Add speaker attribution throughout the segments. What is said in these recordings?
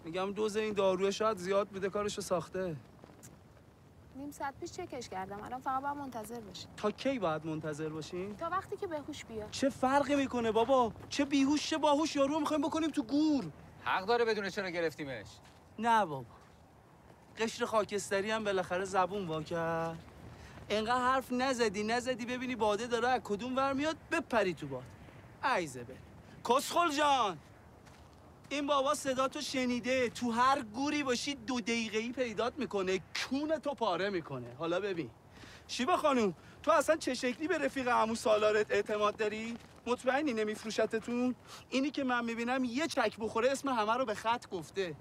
Speaker 1: میگم دوز این داروه شاید زیاد بوده کارشو ساخته.
Speaker 2: نیم ساعت پیش چکش کردم، الان فقط باید منتظر باشیم.
Speaker 1: تا کی باید منتظر باشیم؟
Speaker 2: تا وقتی که بهوش بیاد.
Speaker 1: چه فرقی میکنه بابا؟ چه بیهوش چه باهوش، یارو رو میخوایم بکنیم تو گور.
Speaker 3: حق داره بدونه چرا گرفتیمش.
Speaker 1: نه بابا، قشر خاکستری هم بالاخره زبون وا کرد. انقدر حرف نزدی ببینی باده داره از کدوم ور میاد بپری تو باد. عیزه به کسخل جان، این بابا صدا تو شنیده، تو هر گوری باشی 2 دقیقه‌ای پیدات میکنه، کون تو پاره میکنه. حالا ببین شیبا خانوم، تو اصلا چه شکلی به رفیق عمو سالارت اعتماد داری؟ مطمئنی نمیفروشتتون؟ اینی که من میبینم یه چک بخوره اسم همه رو به خط گفته.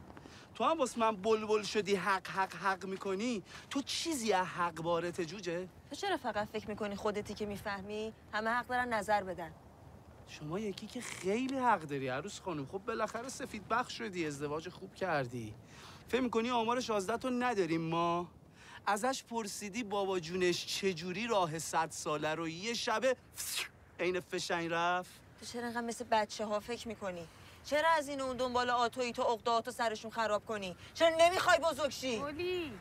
Speaker 1: تو هم واسه من بلبل شدی حق میکنی. تو چیزی از حق بارت جوجه؟
Speaker 4: تو چرا فقط فکر میکنی خودتی که میفهمی؟ همه حق دارن نظر بدن.
Speaker 1: شما یکی که خیلی حق داری عروس خانم. خب بالاخره سفید بخت شدی، ازدواج خوب کردی. فکر میکنی آمار 16 تو نداریم ما؟ ازش پرسیدی بابا جونش چجوری راه 100 ساله رو یه شبه عین فشنگ رفت؟
Speaker 4: تو چرا انقدر مثل بچه ها فکر میکنی؟ چرا از این اون دنبال آتویی تو عقده‌هاتو سرشون خراب کنی؟ چرا نمیخوای بزرگ شی؟
Speaker 2: اولی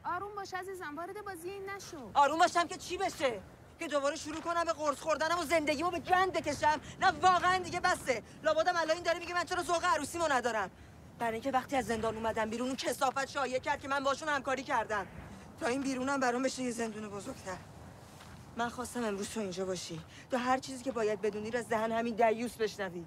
Speaker 2: آروم باش عزیزم، وارد بازی این نشو.
Speaker 4: آروم باشم که چی بشه؟ که دوباره شروع کنم به قرص خوردنم و زندگیمو به گند بکشم؟ نه واقعا دیگه بسه. لابدم الان این داره میگه من چرا ذوق عروسیمو ندارم. برای اینکه وقتی از زندان اومدم بیرون اون کثافت شایعه کرد که من باشون همکاری کردم. تا این بیرونم برام بشه یه زندون بزرگتر. من خواستم امروز تو اینجا باشی. تو هر چیزی که باید بدونی رو از دهن همین دیوس بشنوی.